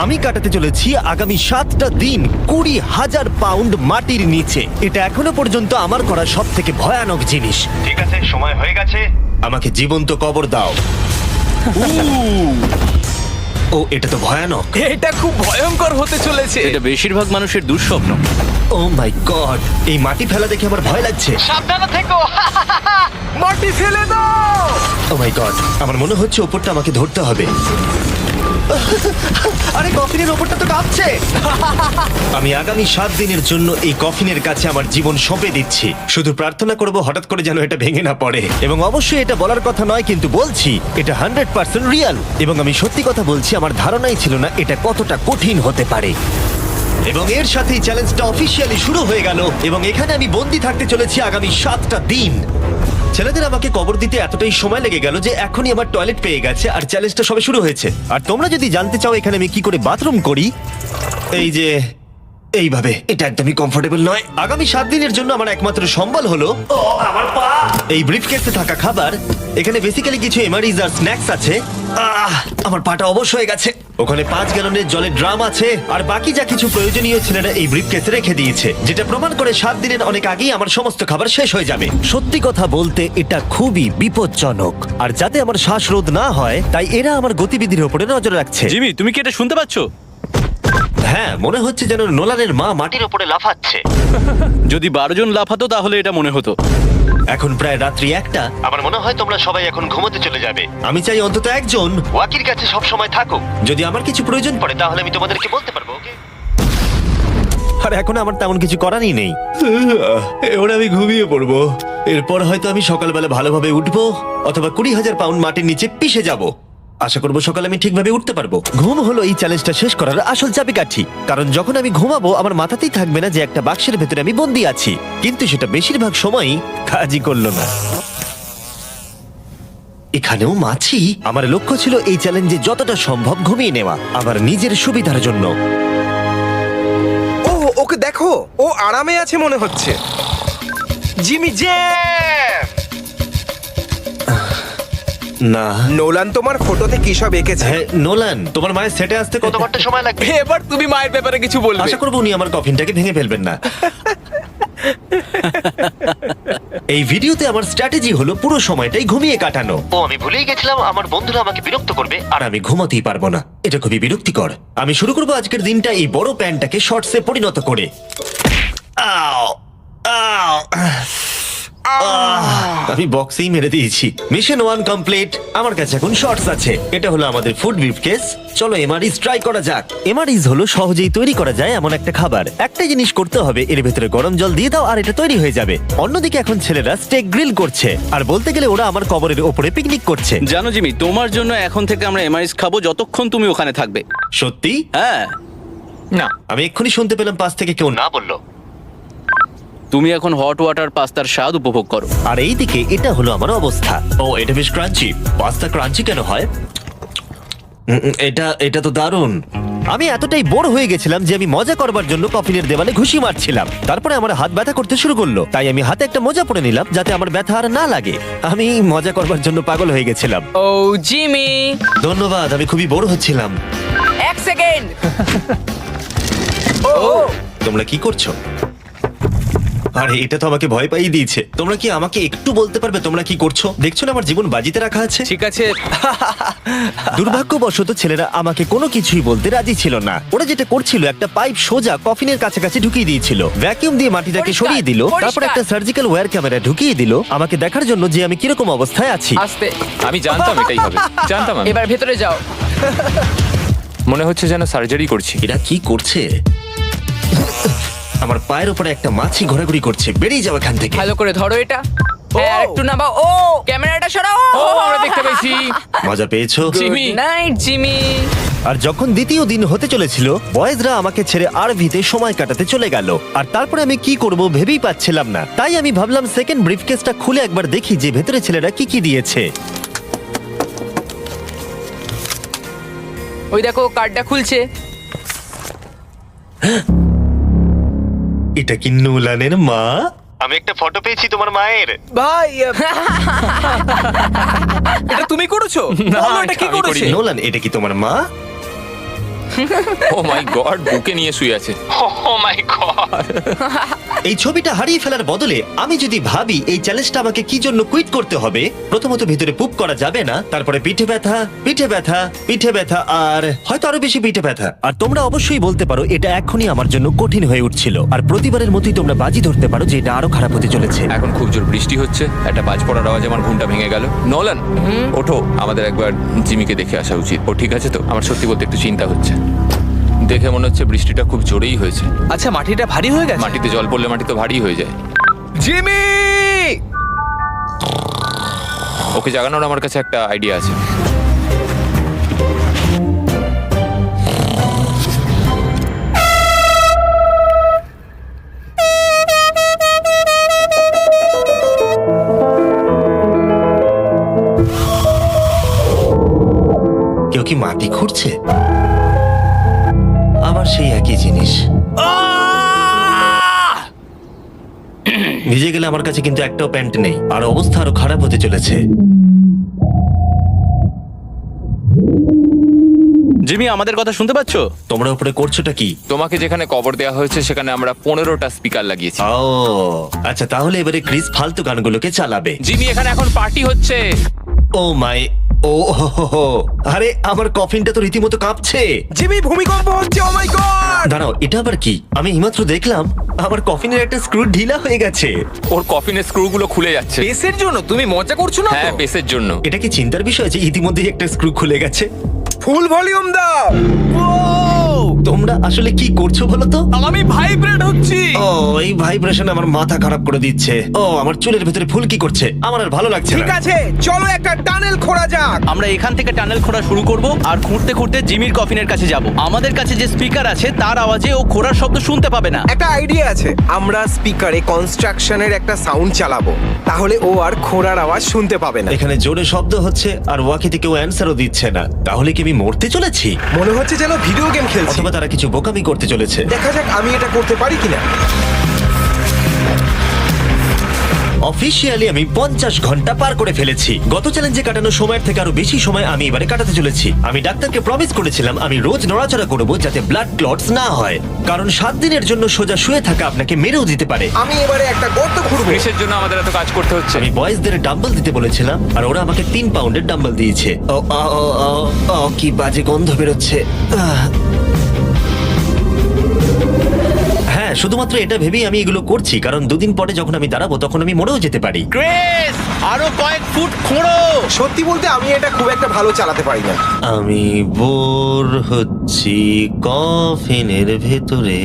আমি কাটাতে চলেছি আগামী 7টা দিন 20,000 পাউন্ড মাটির নিচে। এটা এখনো পর্যন্ত আমার করা সব থেকে ভয়ানক জিনিস। ঠিক আছে, সময় হয়ে গেছে, আমাকে জীবন্ত কবর দাও। ও, এটা তো ভয়ানক। এটা খুব ভয়ঙ্কর হতে চলেছে। এটা বেশিরভাগ মানুষের দুঃস্বপ্ন। ও মাই গড, এই মাটি ফেলা দেখে আমার ভয় লাগছে। সাবধানে থেকো। মাটি ফেলে দাও। ও মাই গড, আমার মনে হচ্ছে ওপরটা আমাকে ধরতে হবে। আরে কফিনের ওপরটা তো কাঁপছে। আমি আগামী 7 দিনের জন্য এই কফিনের কাছে আমার জীবন সঁপে দিচ্ছি। শুধু প্রার্থনা করব হঠাৎ করে যেন এটা ভেঙে না পড়ে। এবং অবশ্যই এটা বলার কথা নয়, কিন্তু বলছি এটা 100% রিয়েল। এবং আমি সত্যি কথা বলছি, আমার ধারণাই ছিল না এটা কতটা কঠিন হতে পারে। এবং এর সাথেই চ্যালেঞ্জটা অফিসিয়ালি শুরু হয়ে গেল। এবং এখানে আমি বন্দি থাকতে চলেছি আগামী 7টা দিন। ছেলেদের আমাকে কবর দিতে এতটাই সময় লেগে গেল যে এখনই আমার টয়লেট পেয়ে গেছে, আর চ্যালেঞ্জটা সবে শুরু হয়েছে। আর তোমরা যদি জানতে চাও এখানে আমি কি করে বাথরুম করি, এই যে এইভাবে, এটা একদমই কমফোর্টেবল নয়। আগামী 7 দিনের জন্য আমার একমাত্র সম্বল হলো আমার পা, এই ব্রিফকেসে থাকা খাবার। এখানে বেসিক্যালি কিছু এমারিজ আর স্ন্যাক্স আছে। আমার পাটা অবশ হয়ে গেছে। ওখানে 5 গ্যালনের জলের ড্রাম আছে, আর বাকি যা কিছু প্রয়োজনীয় ছেলেরা এই ব্রিফকেসে রেখে দিয়েছে, যেটা প্রমাণ করে 7 দিনের অনেক আগেই আমার সমস্ত খাবার শেষ হয়ে যাবে। সত্যি কথা বলতে এটা খুবই বিপজ্জনক, আর যাতে আমার শ্বাসরোধ না হয় তাই এরা আমার গতিবিধির উপরে নজর রাখছে। জিমি, তুমি কি এটা শুনতে পাচ্ছো? হ্যাঁ, মনে হচ্ছে যেন নোলানের মা মাটির উপরে লাফাচ্ছে। যদি 12 জন লাফাতো তাহলে এটা মনে হতো। এখন প্রায় রাত্রি 1টা। আমার মনে হয় তোমরা সবাই এখন ঘুমোতে চলে যাবে। আমি চাই অন্তত একজন ওয়াকির কাছে সব সময় থাকুক। যদি আমার কিছু প্রয়োজন পড়ে তাহলে আমি তোমাদেরকে বলতে পারবো, ওকে? আর এখন আমার তেমন কিছু করারই নেই। এবার আমি ঘুমিয়ে পড়বো। এরপর হয়তো আমি সকালবেলা ভালোভাবে উঠবো, অথবা 20,000 পাউন্ড মাটির নিচে পিষে যাব। আশা করবো সকালে আমি ঠিকভাবে উঠতে পারবো। ঘুম হলো এই চ্যালেঞ্জটা শেষ করার আসল চাবিকাঠি। কারণ যখন আমি ঘুমাবো আমার মাথাতেই থাকবে না যে একটা বাক্সের ভেতরে আমি বন্দি আছি। কিন্তু সেটা বেশিরভাগ সময়ই কাজই করলো না। এখানেও মাছি। আমার লক্ষ্য ছিল এই চ্যালেঞ্জে যতটা সম্ভব ঘুমিয়ে নেওয়া, আমার নিজের সুবিধার জন্য। ও, ওকে দেখো, ও আরামে আছে মনে হচ্ছে। জিমি জে, না, নোলান তোমার ফটোতে কি সব এঁকেছে? হ্যাঁ নোলান, তোমার মায়ের সেটে আসতে কতবারটা সময় লাগবে? এবার তুমি মায়ের ব্যাপারে কিছু বলবে। আশা করবো উনি আমার কফিনটাকে ভেঙে ফেলবেন না। এই ভিডিওতে আমার স্ট্র্যাটেজি হলো পুরো সময়টাই ঘুমিয়ে কাটানো। আমি ভুলেই গেছিলাম আমার বন্ধুরা আমাকে বিরক্ত করবে, আর আমি ঘুমাতেই পারবো না। এটা খুবই বিরক্তিকর। আমি শুরু করবো আজকের দিনটা এই বড় প্যান্টটাকে শর্টসে পরিণত করে। আও, আও, আমি বক্সেই মেরে দিয়েছি। Mission 1 complete. আমার কাছে এখন শর্টস আছে। এটা হলো আমাদের ফুড ব্রিফকেস। চলো এমআরইজ ট্রাই করা যাক। এমআরইজ হলো সহজেই তৈরি করা যায় এমন একটা খাবার। একটা জিনিস করতে হবে, এর ভেতরে গরম জল দিয়ে দাও আর এটা তৈরি হয়ে যাবে। অন্যদিকে এখন ছেলেরা স্টেক গ্রিল করছে, আর বলতে গেলে ওরা আমার কবরের ওপরে পিকনিক করছে। জানো জিমি, তোমার জন্য এখন থেকে আমরা এমআইএস খাবো যতক্ষণ তুমি ওখানে থাকবে। সত্যি? হ্যাঁ। না, আমি এক্ষুনি শুনতে পেলাম পাশ থেকে কেউ না বললো। তুমি এখন হট ওয়াটার পাস্তার স্বাদ উপভোগ করো। আর এইদিকে এটা হলো আমার অবস্থা। ও, এটা বেশ ক্রাঞ্চি। পাস্তা ক্রাঞ্চি কেন হয়? এটা তো দারুণ। আমি এতটাই বোর হয়ে গেছিলাম যে আমি মজা করবার জন্য কফিনের দেওয়ালে ঘুষি মারছিলাম। তারপরে আমার হাত ব্যথা করতে শুরু করলো, তাই আমি হাতে একটা মোজা পরে নিলাম যাতে আমার ব্যথা আর না লাগে। আমি মজা করবার জন্য পাগল হয়ে গেছিলাম। ও জিমি, ধন্যবাদ, আমি খুবই বোর হচ্ছিলাম। 1 সেকেন্ড। তোমরা কি করছো? আরে এটা তো আমাকে ভয় পাইয়ে দিয়েছে। তোমরা কি আমাকে একটু বলতে পারবে তোমরা কি করছো? দেখছো না আমার জীবন বাজিতে রাখা আছে। ঠিক আছে। দুর্ভাগ্যবশত ছেলেরা আমাকে কোনো কিছুই বলতে রাজি ছিল না। ওরা যেটা করছিল, একটা পাইপ সোজা কফিনের কাছাকাছি ঢুকিয়ে দিয়েছিল, ভ্যাকিউম দিয়ে মাটিটাকে পরিষ্কার, সরিয়ে দিল, তারপর পরিষ্কার। একটা সার্জিক্যাল ওয়্যার ক্যামেরা ঢুকিয়ে দিল আমাকে দেখার জন্য যে আমি কিরকম অবস্থায় আছি। আস্তে, আমি জানতাম এটাই হবে, জানতাম আমি। এবার ভেতরে যাও। মনে হচ্ছে যেন সার্জারি করছি। এরা কি করছে? আমার পায়ের উপরে একটা মাছি ঘোরাঘুরি করছে। বেরিয়ে যাও এখান থেকে। ভালো করে ধরো এটা। হ্যাঁ, আর একটু নামাও। ও, ক্যামেরাটা সরাও। ও, আমরা দেখতে পেয়েছি। মজা পেয়েছো? জিমি। Good night Jimmy. আর যখন দ্বিতীয় দিন হতে চলেছিল, বয়েজরা আমাকে ছেড়ে আরভিতে সময় কাটাতে চলে গেল। আর তারপরে আমি কি করব ভেবেই পাচ্ছিলাম না। তাই আমি ভাবলাম সেকেন্ড ব্রিফকেসটা খুলে একবার দেখি যে ভেতরে ছেলেরা কি কি দিয়েছে। ওই দেখো, কার্ডটা খুলছে। এটা কি নোলানের মা? আমি একটা ফটো পেয়েছি তোমার মায়ের। ভাই, এটা তুমি করেছো? বলো, এটা কি আমি করেছে? করিনি। নোলান, এটা কি তোমার মা? ও মাই গড, বুকে নিয়ে শুয়ে আছে। ও মাই গড। এই ছবিটা হারিয়ে ফেলার বদলে আমি যদি ভাবি এই চ্যালেঞ্জটা আমাকে কি জন্য কুইট করতে হবে, প্রথমত ভিতরে পুপ করা যাবে না, তারপরে পিঠে ব্যথা, পিঠে ব্যথা, পিঠে ব্যথা, আর হয়তো আরো বেশি পিঠে ব্যথা। আর তোমরা অবশ্যই বলতে পারো এটা এখনই আমার জন্য কঠিন হয়ে উঠছিল, আর প্রতিবারের মতোই তোমরা বাজি ধরতে পারো যে এটা আরো খারাপ হতে চলেছে। এখন খুব জোর বৃষ্টি হচ্ছে, একটা বাজ পড়ার আওয়াজে আমার ঘুমটা ভেঙে গেল। নোলান, ওঠো, আমাদের একবার জিমিকে দেখে আসা উচিত। ও ঠিক আছে তো? আমার সত্যি বলতে একটু চিন্তা হচ্ছে। দেখে মনে হচ্ছে বৃষ্টিটা খুব জোরেই হয়েছে। আচ্ছা, মাটিটা ভারী হয়ে গেছে। মাটিতে জল পড়লে মাটি তো ভারী হয়ে যায়। জিমি! ওকে জাগানোর আমার কাছে একটা আইডিয়া আছে। কেউ কি মাটি খুঁড়ছে? আবার সেই একই জিনিস। ভিজে গেলে আমার কাছে কিন্তু একটাও প্যান্ট নেই, আর অবস্থা আরো খারাপ হতে চলেছে। জিমি, আমাদের কথা শুনতে পাচ্ছ? তোমরা উপরে করছোটা কি? তোমাকে যেখানে কবর দেওয়া হয়েছে সেখানে আমরা 15টা স্পিকার লাগিয়েছি। ও আচ্ছা, তাহলে এবারে ক্রিস ফালতু গানগুলোকে চালাবে। জিমি, এখানে এখন পার্টি হচ্ছে। ও মাই, ও হো হো হো। আরে আমার কফিনটা তো রীতিমতো কাঁপছে। জিমি, ভূমিকম্প হচ্ছে! ও মাই গড! দাঁড়াও, এটা আবার কি? আমি এইমাত্র দেখলাম আমার কফিনের একটা স্ক্রু ঢিলা হয়ে গেছে। ওর কফিনের স্ক্রুগুলো খুলে যাচ্ছে। বেসের জন্য তুমি মজা করছো না তো? হ্যাঁ, বেসের জন্য। এটা কি চিন্তার বিষয় যে ইতিমধ্যেই একটা স্ক্রু খুলে গেছে? ফুল ভলিউম দাও! তোমরা আসলে কি করছো বলো তো? আমি ভাইব্রেট হচ্ছি! ও, এই ভাইব্রেশন আমার মাথা খারাপ করে দিচ্ছে। ও, আমার চুলের ভেতরে ফুল কি করছে? আমার আর ভালো লাগছে ঠিক না। আছে, চলো একটা টানেল খোঁড়া যাক। আমরা এখান থেকে টানেল খোঁড়া শুরু করব আর খুঁড়তে খুঁড়তে জিমির কফিনের কাছে যাব। আমাদের কাছে যে স্পিকার আছে তার আওয়াজে ও খোঁড়ার শব্দ শুনতে পাবে না। একটা আইডিয়া আছে, আমরা স্পিকারে কনস্ট্রাকশনের একটা সাউন্ড চালাবো, তাহলে ও আর খোঁড়ার আওয়াজ শুনতে পাবে না। এখানে জোরে শব্দ হচ্ছে আর ওয়াকিতে কেউ অ্যান্সারও দিচ্ছে না। তাহলে কি আমি মরতে চলেছি? মনে হচ্ছে যেন ভিডিও গেম খেলছি। অথবা তারা কিছু বোকামি করতে চলেছে। দেখা যাক আমি এটা করতে পারি কিনা। অফিসিয়ালি আমি 50 ঘন্টা পার করে ফেলেছি। গত চ্যালেঞ্জে কাটানো সময়ের থেকে আরো বেশি সময় আমি এবারে কাটাতে চলেছি। আমি ডাক্তারকে প্রমিস করেছিলাম আমি রোজ নড়াচড়া করব যাতে ব্লাড ক্লটস না হয়, কারণ 7 দিনের জন্য সোজা শুয়ে থাকা আপনাকে মেরেও দিতে পারে। আমি এবারে একটা গর্ত খুঁড়বো। ক্রিসের জন্য আমাদের এত কাজ করতে হচ্ছে। আমি বয়েজদের ডাম্বল দিতে বলেছিলাম আর ওরা আমাকে 3 পাউন্ডের ডাম্বল দিয়েছে। ও ও, ও, ও, ও, কি বাজে গন্ধ বেরোচ্ছে। হ্যাঁ, শুধুমাত্র এটা ভেবেই আমি এগুলো করছি, কারণ 2 দিন পরে যখন আমি দাঁড়াবো তখন আমি মরেও যেতে পারি। ক্রিস, আরো কয়েক ফুট খোঁড়ো। সত্যি বলতে আমি এটা খুব একটা ভালো চালাতে পারি না। আমি বোর হচ্ছি কফিনের ভেতরে।